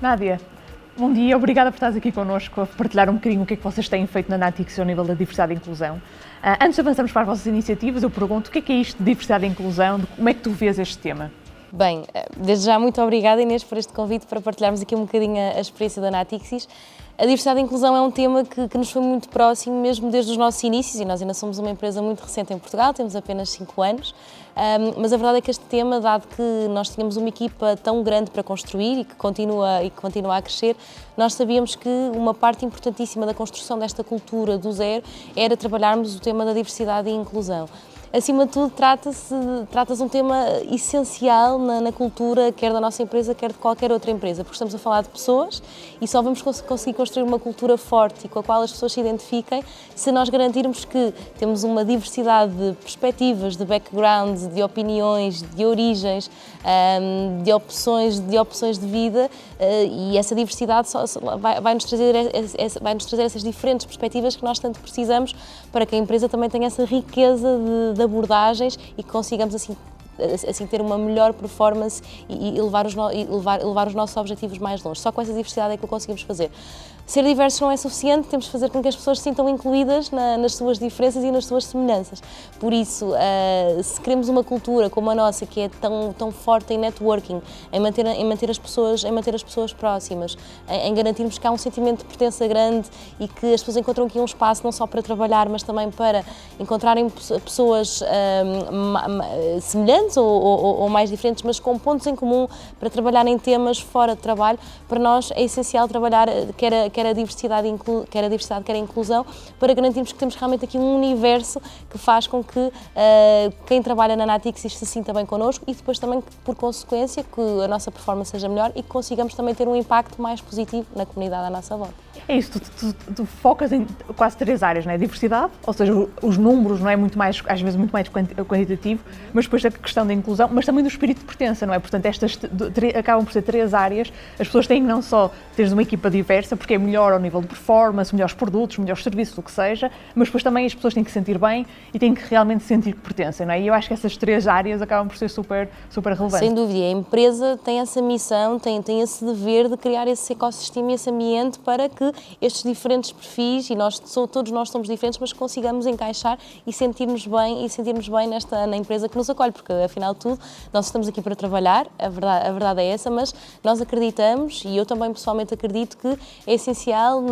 Nádia, bom dia, obrigada por estares aqui connosco a partilhar um bocadinho o que é que vocês têm feito na Natix ao nível da diversidade e inclusão. Antes de avançarmos para as vossas iniciativas, eu pergunto o que é isto de diversidade e inclusão, como é que tu vês este tema? Bem, desde já muito obrigada, Inês, por este convite para partilharmos aqui um bocadinho a experiência da Natixis. A diversidade e inclusão é um tema que nos foi muito próximo, mesmo desde os nossos inícios, e nós ainda somos uma empresa muito recente em Portugal, temos apenas 5 anos, mas a verdade é que este tema, dado que nós tínhamos uma equipa tão grande para construir e que continua a crescer, nós sabíamos que uma parte importantíssima da construção desta cultura do zero era trabalharmos o tema da diversidade e inclusão. Acima de tudo, trata-se de um tema essencial na cultura, quer da nossa empresa, quer de qualquer outra empresa, porque estamos a falar de pessoas e só vamos conseguir construir uma cultura forte e com a qual as pessoas se identifiquem se nós garantirmos que temos uma diversidade de perspectivas, de background, de opiniões, de origens, de opções de vida, e essa diversidade vai-nos trazer essas diferentes perspectivas que nós tanto precisamos para que a empresa também tenha essa riqueza de abordagens e que consigamos assim ter uma melhor performance e levar os nossos objetivos mais longe. Só com essa diversidade é que o conseguimos fazer. Ser diversos não é suficiente, temos de fazer com que as pessoas se sintam incluídas nas suas diferenças e nas suas semelhanças. Por isso, se queremos uma cultura como a nossa, que é tão forte em networking, em manter as pessoas próximas, em garantirmos que há um sentimento de pertença grande e que as pessoas encontram aqui um espaço não só para trabalhar, mas também para encontrarem pessoas semelhantes ou mais diferentes, mas com pontos em comum para trabalhar em temas fora de trabalho, para nós é essencial trabalhar quer a diversidade, quer a inclusão, para garantirmos que temos realmente aqui um universo que faz com que quem trabalha na Natixis se sinta bem connosco e depois também, por consequência, que a nossa performance seja melhor e que consigamos também ter um impacto mais positivo na comunidade à nossa volta. É isso, tu focas em quase 3 áreas, não é? Diversidade, ou seja, os números, não é muito mais, às vezes muito mais quantitativo, mas depois a questão da inclusão, mas também do espírito de pertença, não é? Portanto, estas acabam por ser 3 áreas, as pessoas têm não só teres uma equipa diversa, porque é melhor ao nível de performance, melhores produtos, melhores serviços, o que seja, mas depois também as pessoas têm que se sentir bem e têm que realmente sentir que pertencem, não é? E eu acho que essas 3 áreas acabam por ser super relevantes. Sem dúvida, a empresa tem essa missão, tem esse dever de criar esse ecossistema e esse ambiente para que estes diferentes perfis, e todos nós somos diferentes, mas consigamos encaixar e sentirmos bem na empresa que nos acolhe, porque afinal de tudo nós estamos aqui para trabalhar, a verdade é essa, mas nós acreditamos, e eu também pessoalmente acredito, que é essencial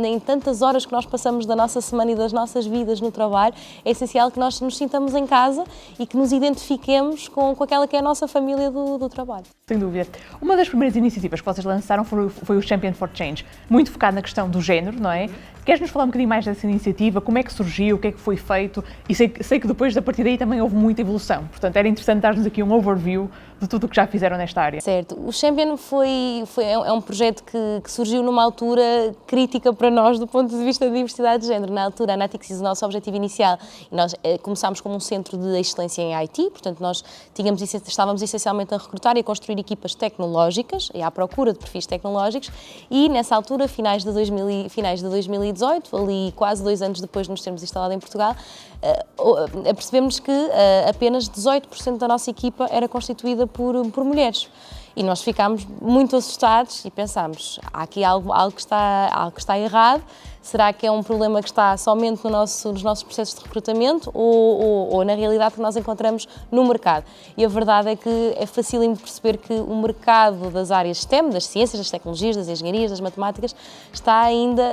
em tantas horas que nós passamos da nossa semana e das nossas vidas no trabalho, é essencial que nós nos sintamos em casa e que nos identifiquemos com aquela que é a nossa família do trabalho. Sem dúvida. Uma das primeiras iniciativas que vocês lançaram foi o Champion for Change, muito focado na questão do género, não é? Queres-nos falar um bocadinho mais dessa iniciativa? Como é que surgiu? O que é que foi feito? E sei que depois, a partir daí, também houve muita evolução. Portanto, era interessante dar-nos aqui um overview de tudo o que já fizeram nesta área. Certo. O Champion é um projeto que surgiu numa altura crítica para nós do ponto de vista da diversidade de género. Na altura, a Natixis, o nosso objetivo inicial, e nós começámos como um centro de excelência em IT, portanto, nós estávamos essencialmente a recrutar e a construir equipas tecnológicas e à procura de perfis tecnológicos, e nessa altura, finais de 2018, ali quase 2 anos depois de nos termos instalado em Portugal, percebemos que apenas 18% da nossa equipa era constituída por mulheres. E nós ficámos muito assustados e pensámos, há aqui algo que está errado. Será que é um problema que está somente nos nossos processos de recrutamento ou na realidade que nós encontramos no mercado? E a verdade é que é facílimo de perceber que o mercado das áreas STEM, das ciências, das tecnologias, das engenharias, das matemáticas, está ainda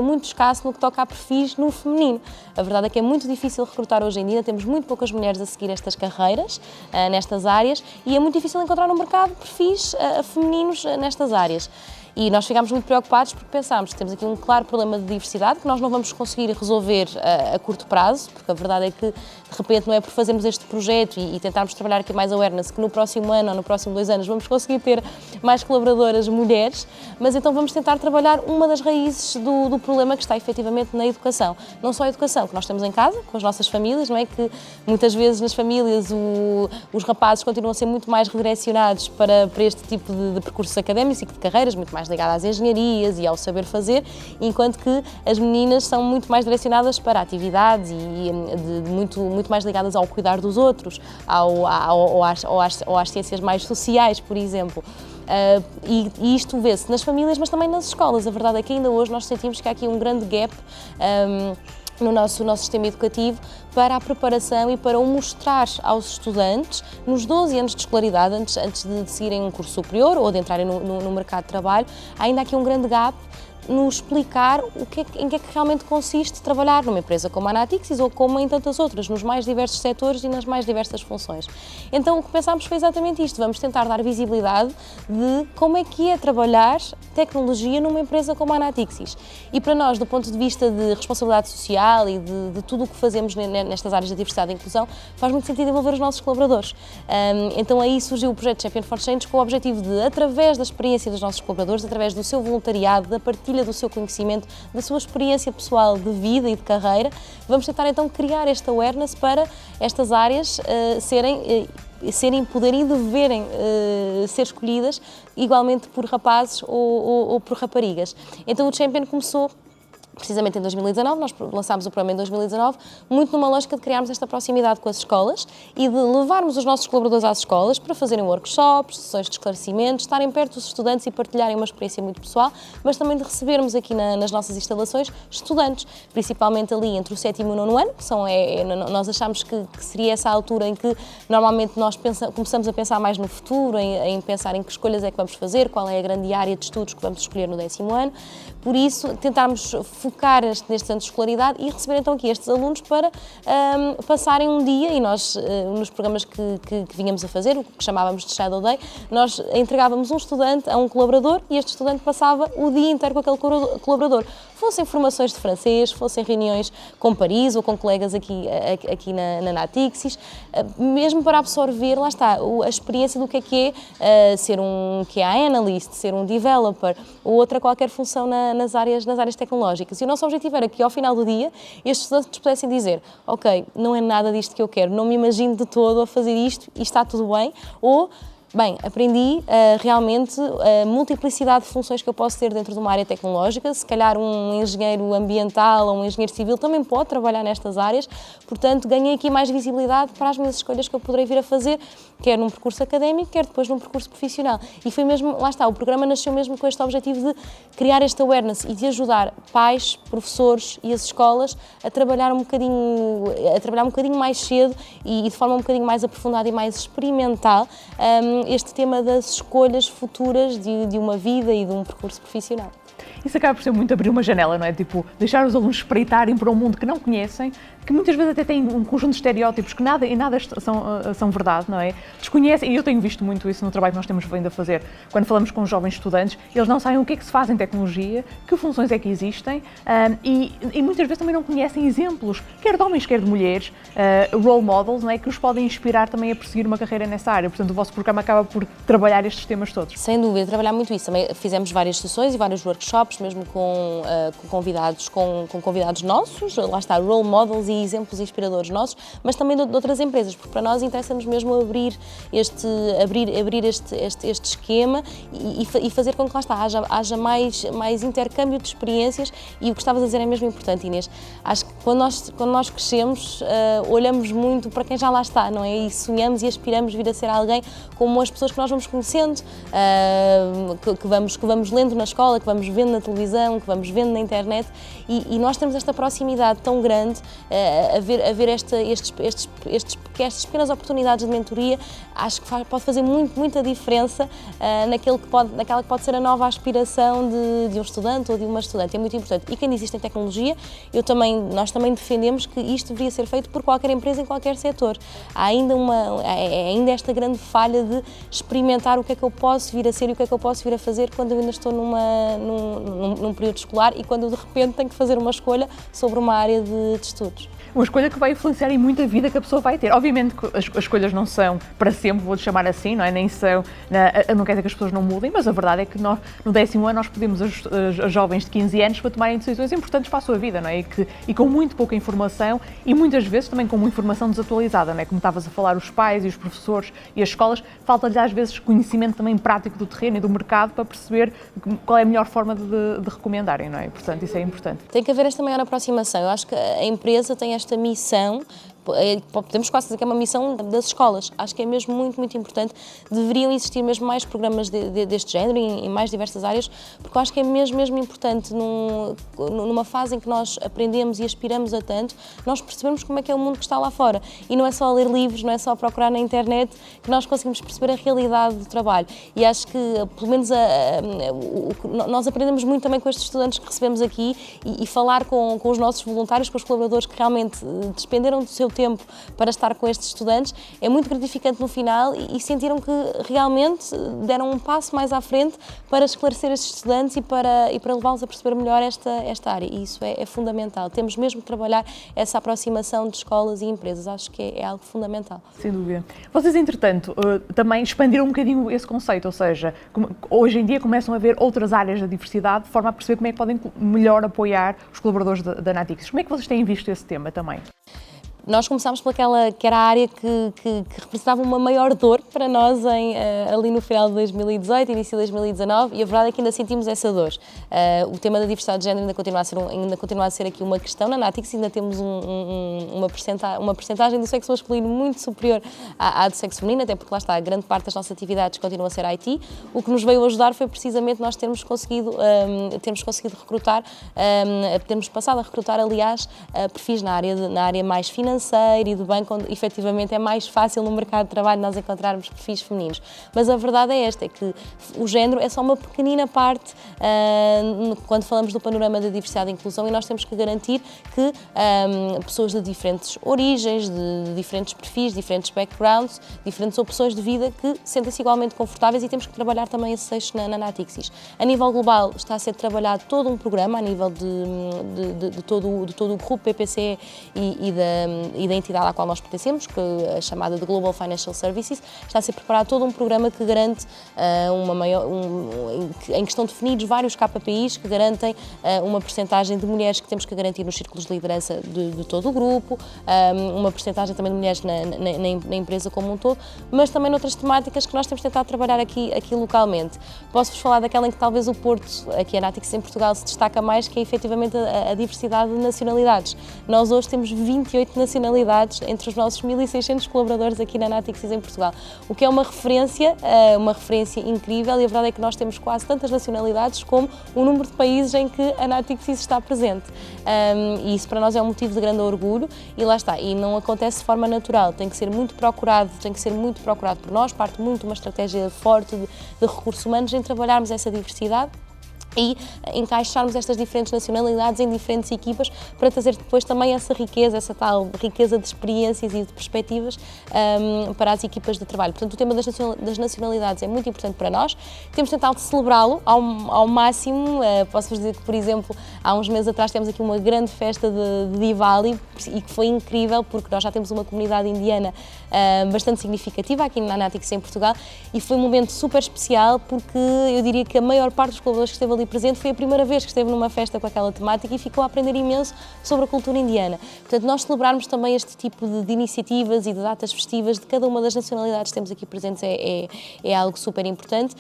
muito escasso no que toca a perfis no feminino. A verdade é que é muito difícil recrutar hoje em dia, temos muito poucas mulheres a seguir estas carreiras, nestas áreas, e é muito difícil encontrar no mercado perfis femininos nestas áreas. E nós ficámos muito preocupados porque pensámos que temos aqui um claro problema de diversidade que nós não vamos conseguir resolver a curto prazo, porque a verdade é que, de repente, não é por fazermos este projeto e tentarmos trabalhar aqui mais awareness que no próximo ano ou no próximo 2 anos vamos conseguir ter mais colaboradoras mulheres, mas então vamos tentar trabalhar uma das raízes do problema que está efetivamente na educação. Não só a educação que nós temos em casa, com as nossas famílias, não é? Que muitas vezes nas famílias os rapazes continuam a ser muito mais redirecionados para este tipo de percursos académicos e de carreiras, muito mais ligada às engenharias e ao saber fazer, enquanto que as meninas são muito mais direcionadas para atividades e muito mais ligadas ao cuidar dos outros, ou às ciências mais sociais, por exemplo. E isto vê-se nas famílias, mas também nas escolas. A verdade é que ainda hoje nós sentimos que há aqui um grande gap no nosso sistema educativo para a preparação e para o mostrar aos estudantes, nos 12 anos de escolaridade, antes de seguirem um curso superior ou de entrarem no mercado de trabalho, ainda há aqui um grande gap no explicar em que é que realmente consiste trabalhar numa empresa como a Natixis ou como em tantas outras, nos mais diversos setores e nas mais diversas funções. Então o que pensámos foi exatamente isto, vamos tentar dar visibilidade de como é que é trabalhar tecnologia numa empresa como a Natixis. E para nós, do ponto de vista de responsabilidade social e de tudo o que fazemos nestas áreas da diversidade e inclusão, faz muito sentido envolver os nossos colaboradores. Então aí surgiu o projeto Champion for Change com o objetivo de, através da experiência dos nossos colaboradores, através do seu voluntariado, da partilha do seu conhecimento, da sua experiência pessoal de vida e de carreira, vamos tentar então criar esta awareness para estas áreas poderem e deverem ser escolhidas igualmente por rapazes ou por raparigas. Então o Champion começou precisamente em 2019, nós lançámos o programa em 2019, muito numa lógica de criarmos esta proximidade com as escolas e de levarmos os nossos colaboradores às escolas para fazerem workshops, sessões de esclarecimento, estarem perto dos estudantes e partilharem uma experiência muito pessoal, mas também de recebermos aqui nas nossas instalações estudantes, principalmente ali entre o 7º e o 9º ano, nós achamos que seria essa a altura em que normalmente nós começamos a pensar mais no futuro, em pensar em que escolhas é que vamos fazer, qual é a grande área de estudos que vamos escolher no 10º ano, por isso tentarmos focar nestes anos de escolaridade e receber então aqui estes alunos para passarem um dia, e nós nos programas que vínhamos a fazer, o que chamávamos de Shadow Day, nós entregávamos um estudante a um colaborador e este estudante passava o dia inteiro com aquele colaborador. Fossem formações de francês, fossem reuniões com Paris ou com colegas aqui na Natixis, mesmo para absorver, lá está, a experiência do que é ser um QA Analyst, ser um Developer ou outra qualquer função nas áreas tecnológicas. E o nosso objetivo era que ao final do dia estes estudantes pudessem dizer: ok, não é nada disto que eu quero, não me imagino de todo a fazer isto e está tudo bem, ou bem, aprendi realmente a multiplicidade de funções que eu posso ter dentro de uma área tecnológica. Se calhar um engenheiro ambiental ou um engenheiro civil também pode trabalhar nestas áreas, portanto ganhei aqui mais visibilidade para as minhas escolhas que eu poderei vir a fazer, quer num percurso académico, quer depois num percurso profissional. E foi mesmo, lá está, o programa nasceu mesmo com este objetivo de criar esta awareness e de ajudar pais, professores e as escolas a trabalhar um bocadinho mais cedo e de forma um bocadinho mais aprofundada e mais experimental este tema das escolhas futuras de uma vida e de um percurso profissional. Isso acaba por ser muito abrir uma janela, não é? Tipo, deixar os alunos espreitarem para um mundo que não conhecem, que muitas vezes até têm um conjunto de estereótipos que nada são verdade, não é? Desconhecem, e eu tenho visto muito isso no trabalho que nós temos vindo a fazer, quando falamos com jovens estudantes, eles não sabem o que é que se faz em tecnologia, que funções é que existem, e muitas vezes também não conhecem exemplos, quer de homens, quer de mulheres, role models, não é? Que os podem inspirar também a perseguir uma carreira nessa área. Portanto, o vosso programa acaba por trabalhar estes temas todos. Sem dúvida, trabalhar muito isso. Também fizemos várias sessões e vários workshops, mesmo com convidados nossos, lá está, role models e exemplos inspiradores nossos, mas também de outras empresas, porque para nós interessa-nos mesmo abrir este esquema e fazer com que, lá está, haja mais intercâmbio de experiências. E o que estavas a dizer é mesmo importante, Inês. Acho que quando nós crescemos, olhamos muito para quem já lá está, não é? E sonhamos e aspiramos vir a ser alguém como as pessoas que nós vamos conhecendo, que vamos lendo na escola, que vamos vendo na televisão, que vamos vendo na internet, e nós temos esta proximidade tão grande a ver estas pequenas oportunidades de mentoria. Acho que pode fazer muita diferença naquela que pode ser a nova aspiração de um estudante ou de uma estudante. É muito importante. E quem existe em tecnologia, nós também defendemos que isto deveria ser feito por qualquer empresa em qualquer setor. Há ainda esta grande falha de experimentar o que é que eu posso vir a ser e o que é que eu posso vir a fazer quando eu ainda estou num período escolar e quando eu de repente tenho que fazer uma escolha sobre uma área de estudos. Uma escolha que vai influenciar em muita vida que a pessoa vai ter. Obviamente que as escolhas não são para sempre, vou-lhe chamar assim, não é? Nem são, não quer dizer que as pessoas não mudem, mas a verdade é que nós, no 10º ano, nós pedimos a jovens de 15 anos para tomarem decisões importantes para a sua vida, não é? E com muito pouca informação e muitas vezes também com uma informação desatualizada, não é? Como estavas a falar, os pais e os professores e as escolas, falta-lhes às vezes conhecimento também prático do terreno e do mercado para perceber qual é a melhor forma de recomendarem, não é? Portanto, isso é importante. Tem que haver esta maior aproximação. Eu acho que a empresa tem esta missão podemos quase dizer que é uma missão das escolas. Acho que é mesmo muito, muito importante. Deveriam existir mesmo mais programas deste género, em mais diversas áreas, porque eu acho que é mesmo importante, numa fase em que nós aprendemos e aspiramos a tanto, nós percebemos como é que é o mundo que está lá fora. E não é só ler livros, não é só procurar na internet que nós conseguimos perceber a realidade do trabalho. E acho que, pelo menos, nós aprendemos muito também com estes estudantes que recebemos aqui e falar com os nossos voluntários, com os colaboradores que realmente despenderam do seu tempo para estar com estes estudantes, é muito gratificante no final e sentiram que realmente deram um passo mais à frente para esclarecer estes estudantes e para levá-los a perceber melhor esta área. E isso é fundamental. Temos mesmo que trabalhar essa aproximação de escolas e empresas. Acho que é algo fundamental. Sem dúvida. Vocês, entretanto, também expandiram um bocadinho esse conceito, ou seja, hoje em dia começam a ver outras áreas da diversidade de forma a perceber como é que podem melhor apoiar os colaboradores da Natixis. Como é que vocês têm visto esse tema também? Nós começámos pelaquela que era a área que representava uma maior dor para nós ali no final de 2018, início de 2019, e a verdade é que ainda sentimos essa dor. O tema da diversidade de género ainda continua a ser aqui uma questão. Na Natixis ainda temos uma percentagem do sexo masculino muito superior à do sexo feminino, até porque lá está, a grande parte das nossas atividades continua a ser IT. O que nos veio ajudar foi precisamente nós termos conseguido recrutar, termos passado a recrutar, aliás, perfis na área mais financeira e do banco, onde efetivamente é mais fácil no mercado de trabalho nós encontrarmos perfis femininos. Mas a verdade é esta, é que o género é só uma pequenina parte quando falamos do panorama da diversidade e inclusão, e nós temos que garantir que pessoas de diferentes origens, de diferentes perfis, diferentes backgrounds, diferentes opções de vida, que sentem-se igualmente confortáveis, e temos que trabalhar também esse eixo na Natixis. A nível global está a ser trabalhado todo um programa a nível de todo o grupo PPC e da entidade à qual nós pertencemos, que é a chamada de Global Financial Services. Está a ser preparado todo um programa que garante em que estão definidos vários KPIs que garantem uma percentagem de mulheres que temos que garantir nos círculos de liderança de todo o grupo, uma percentagem também de mulheres na empresa como um todo, mas também noutras temáticas que nós temos tentado trabalhar aqui localmente. Posso-vos falar daquela em que talvez o Porto, aqui a Natixis em Portugal, se destaca mais, que é efetivamente a diversidade de nacionalidades. Nós hoje temos 28 nacionalidades entre os nossos 1.600 colaboradores aqui na Natixis em Portugal, o que é uma referência incrível, e a verdade é que nós temos quase tantas nacionalidades como o número de países em que a Natixis está presente. E isso para nós é um motivo de grande orgulho, e lá está, e não acontece de forma natural, tem que ser muito procurado por nós, parte muito de uma estratégia forte de recursos humanos em trabalharmos essa diversidade e encaixarmos estas diferentes nacionalidades em diferentes equipas para trazer depois também essa tal riqueza de experiências e de perspectivas para as equipas de trabalho. Portanto, o tema das nacionalidades é muito importante para nós. Temos tentado celebrá-lo ao máximo. Posso-vos dizer que, por exemplo, há uns meses atrás temos aqui uma grande festa de Diwali, e que foi incrível, porque nós já temos uma comunidade indiana bastante significativa aqui na Natixis em Portugal, e foi um momento super especial, porque eu diria que a maior parte dos colaboradores que esteve ali presente foi a primeira vez que esteve numa festa com aquela temática e ficou a aprender imenso sobre a cultura indiana. Portanto, nós celebrarmos também este tipo de iniciativas e de datas festivas de cada uma das nacionalidades que temos aqui presentes é algo super importante,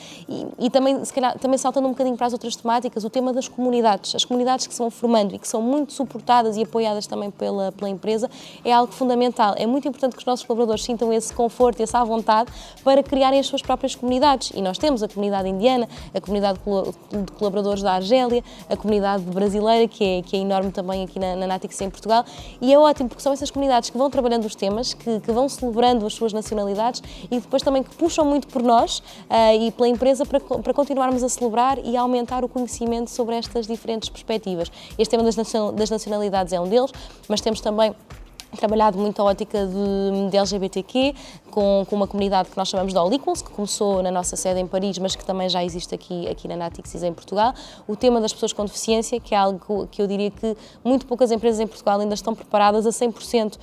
e também, se calhar, também saltando um bocadinho para as outras temáticas, o tema das comunidades. As comunidades que se vão formando e que são muito suportadas e apoiadas também pela empresa é algo fundamental. É muito importante que os nossos colaboradores sintam esse conforto e essa vontade para criarem as suas próprias comunidades, e nós temos a comunidade indiana, a comunidade de colaboradores da Argélia, a comunidade brasileira, que é enorme também aqui na Natixis em Portugal, e é ótimo porque são essas comunidades que vão trabalhando os temas, que vão celebrando as suas nacionalidades, e depois também que puxam muito por nós e pela empresa para continuarmos a celebrar e a aumentar o conhecimento sobre estas diferentes perspectivas. Este tema das nacionalidades é um deles, mas temos também trabalhado muito a ótica de LGBTQ, com uma comunidade que nós chamamos de All Equals, que começou na nossa sede em Paris, mas que também já existe aqui na Natixis em Portugal. O tema das pessoas com deficiência, que é algo que eu diria que muito poucas empresas em Portugal ainda estão preparadas a 100%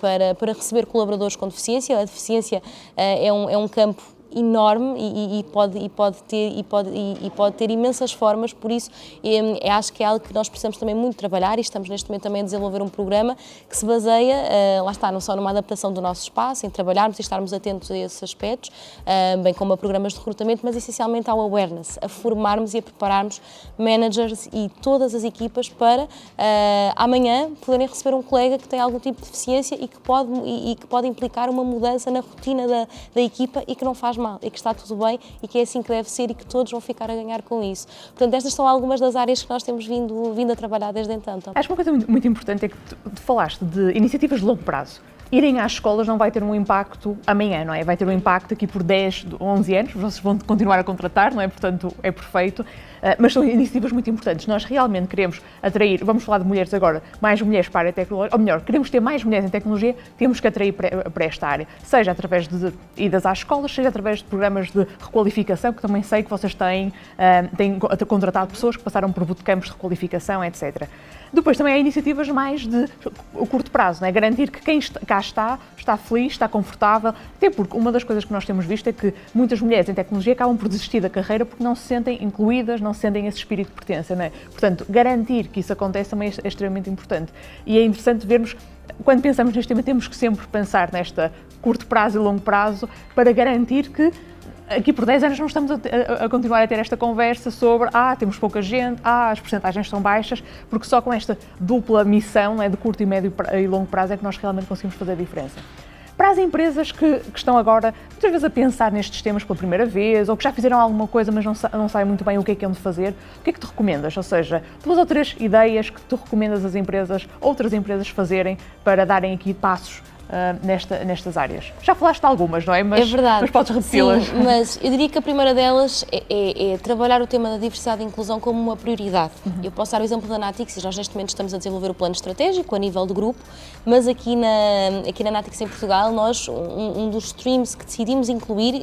para receber colaboradores com deficiência. A deficiência é um campo enorme e pode ter imensas formas, por isso acho que é algo que nós precisamos também muito trabalhar e estamos neste momento também a desenvolver um programa que se baseia, lá está, não só numa adaptação do nosso espaço, em trabalharmos e estarmos atentos a esses aspectos, bem como a programas de recrutamento, mas essencialmente ao awareness, a formarmos e a prepararmos managers e todas as equipas para amanhã poderem receber um colega que tem algum tipo de deficiência e que pode implicar uma mudança na rotina da equipa e que não faz mal, e que está tudo bem e que é assim que deve ser e que todos vão ficar a ganhar com isso. Portanto, estas são algumas das áreas que nós temos vindo a trabalhar desde então. Acho que uma coisa muito importante é que tu falaste de iniciativas de longo prazo. Irem às escolas não vai ter um impacto amanhã, não é? Vai ter um impacto aqui por 10, 11 anos, vocês vão continuar a contratar, não é? Portanto, é perfeito, mas são iniciativas muito importantes. Nós realmente queremos atrair, vamos falar de mulheres agora, mais mulheres para a área tecnológica, ou melhor, queremos ter mais mulheres em tecnologia, temos que atrair para esta área, seja através de idas às escolas, seja através de programas de requalificação, que também sei que vocês têm contratado pessoas que passaram por bootcamps de requalificação, etc. Depois também há iniciativas mais de curto prazo, não é? Garantir que quem cá está feliz, está confortável, até porque uma das coisas que nós temos visto é que muitas mulheres em tecnologia acabam por desistir da carreira porque não se sentem incluídas, não sentem esse espírito de pertença, não é? Portanto, garantir que isso aconteça também é extremamente importante. E é interessante vermos, quando pensamos neste tema, temos que sempre pensar nesta curto prazo e longo prazo para garantir que aqui por 10 anos não estamos a continuar a ter esta conversa sobre temos pouca gente, as percentagens são baixas, porque só com esta dupla missão, não é, de curto e médio e longo prazo é que nós realmente conseguimos fazer a diferença. Para as empresas que estão agora, muitas vezes, a pensar nestes temas pela primeira vez, ou que já fizeram alguma coisa, mas não sabem muito bem o que é de fazer, o que é que tu recomendas? Ou seja, 2 ou 3 ideias que tu recomendas às empresas, outras empresas fazerem para darem aqui passos nestas áreas. Já falaste de algumas, não é? É verdade. Mas podes repeti-las. Sim, mas eu diria que a primeira delas é trabalhar o tema da diversidade e inclusão como uma prioridade. Eu posso dar o exemplo da Natixis. Nós neste momento estamos a desenvolver o plano estratégico a nível do grupo, mas aqui na Natixis em Portugal, nós, um dos streams que decidimos incluir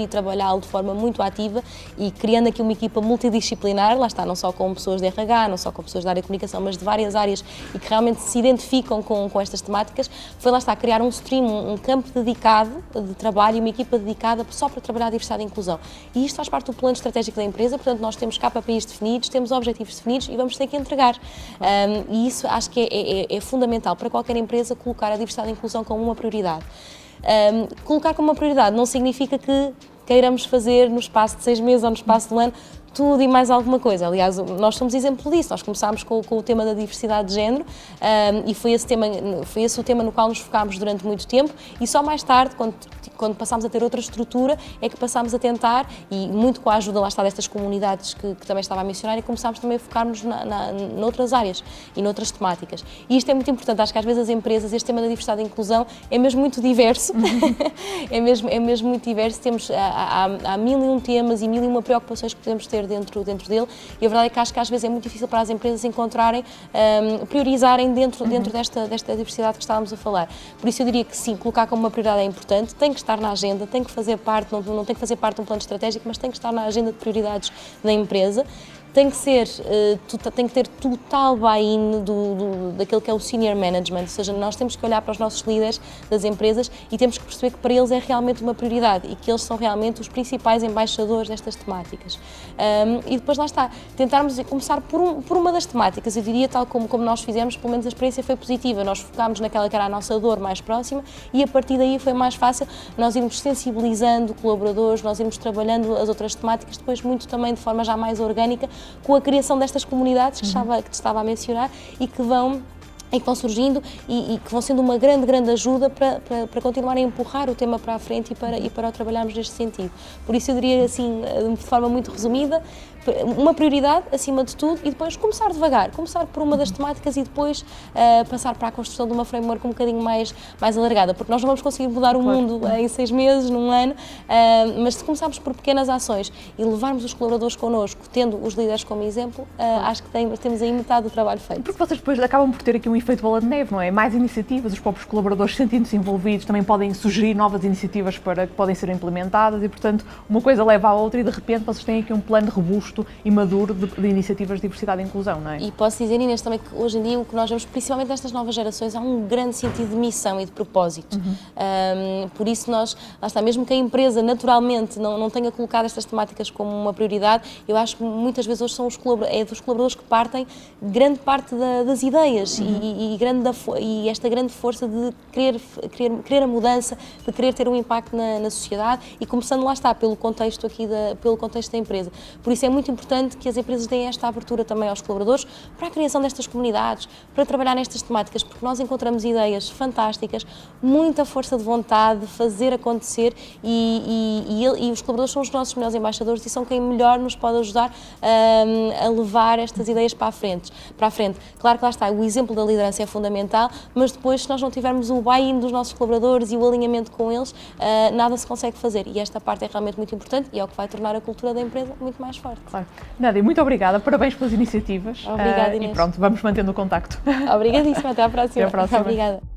e trabalhá-lo de forma muito ativa e criando aqui uma equipa multidisciplinar, lá está, não só com pessoas de RH, não só com pessoas da área de comunicação, mas de várias áreas e que realmente se identificam com estas temáticas, foi lá está, criar um stream, um campo dedicado de trabalho e uma equipa dedicada só para trabalhar a diversidade e inclusão. E isto faz parte do plano estratégico da empresa, portanto nós temos KPIs definidos, temos objetivos definidos e vamos ter que entregar. E isso acho que é fundamental para qualquer empresa colocar a diversidade e inclusão como uma prioridade. Colocar como uma prioridade não significa que queiramos fazer no espaço de 6 meses ou no espaço de um ano tudo e mais alguma coisa. Aliás, nós somos exemplo disso. Nós começámos com o tema da diversidade de género e foi esse o tema no qual nos focámos durante muito tempo e só mais tarde, quando passámos a ter outra estrutura, é que passámos a tentar, e muito com a ajuda lá está destas comunidades que também estava a mencionar, e começámos também a focar-nos noutras áreas e noutras temáticas. E isto é muito importante. Acho que às vezes as empresas, este tema da diversidade e inclusão é mesmo muito diverso. é mesmo muito diverso. Temos, há 1001 temas e 1001 preocupações que podemos ter dentro dele, e a verdade é que acho que às vezes é muito difícil para as empresas encontrarem, priorizarem dentro desta diversidade que estávamos a falar. Por isso eu diria que sim, colocar como uma prioridade é importante, tem que estar na agenda, tem que fazer parte, não tem que fazer parte de um plano estratégico, mas tem que estar na agenda de prioridades da empresa. Tem que ter total buy-in daquilo que é o senior management, ou seja, nós temos que olhar para os nossos líderes das empresas e temos que perceber que para eles é realmente uma prioridade e que eles são realmente os principais embaixadores destas temáticas. E depois lá está, tentarmos começar por uma das temáticas, eu diria, tal como nós fizemos, pelo menos a experiência foi positiva, nós focámos naquela que era a nossa dor mais próxima e a partir daí foi mais fácil nós irmos sensibilizando colaboradores, nós irmos trabalhando as outras temáticas, depois muito também de forma já mais orgânica, com a criação destas comunidades que te estava a mencionar e que vão surgindo e que vão sendo uma grande ajuda para continuar a empurrar o tema para a frente e para o trabalharmos neste sentido. Por isso eu diria assim, de forma muito resumida, uma prioridade acima de tudo e depois começar devagar, começar por uma das temáticas e depois passar para a construção de uma framework um bocadinho mais alargada, porque nós não vamos conseguir mudar o mundo em 6 meses, num ano, mas se começarmos por pequenas ações e levarmos os colaboradores connosco, tendo os líderes como exemplo, acho que temos aí metade do trabalho feito. Porque vocês depois acabam por ter aqui um efeito bola de neve, não é? Mais iniciativas, os próprios colaboradores sentindo-se envolvidos também podem sugerir novas iniciativas que podem ser implementadas e, portanto, uma coisa leva à outra e de repente vocês têm aqui um plano robusto robusto e maduro de iniciativas de diversidade e inclusão, não é? E posso dizer, Inês, também que hoje em dia o que nós vemos, principalmente nestas novas gerações, há um grande sentido de missão e de propósito. Por isso nós, lá está, mesmo que a empresa naturalmente não tenha colocado estas temáticas como uma prioridade, eu acho que muitas vezes hoje são dos colaboradores que partem grande parte das ideias e esta grande força de querer a mudança, de querer ter um impacto na sociedade e começando, lá está, pelo contexto da empresa. Por isso é muito importante que as empresas deem esta abertura também aos colaboradores para a criação destas comunidades, para trabalhar nestas temáticas, porque nós encontramos ideias fantásticas, muita força de vontade de fazer acontecer e os colaboradores são os nossos melhores embaixadores e são quem melhor nos pode ajudar a levar estas ideias para a frente. Claro que lá está, o exemplo da liderança é fundamental, mas depois, se nós não tivermos o buy-in dos nossos colaboradores e o alinhamento com eles, nada se consegue fazer. E esta parte é realmente muito importante e é o que vai tornar a cultura da empresa muito mais forte. Claro. Nádia, muito obrigada, parabéns pelas iniciativas. Obrigada, Inês. E pronto, vamos mantendo o contacto. Obrigadíssima, até à próxima. Até à próxima. Obrigada.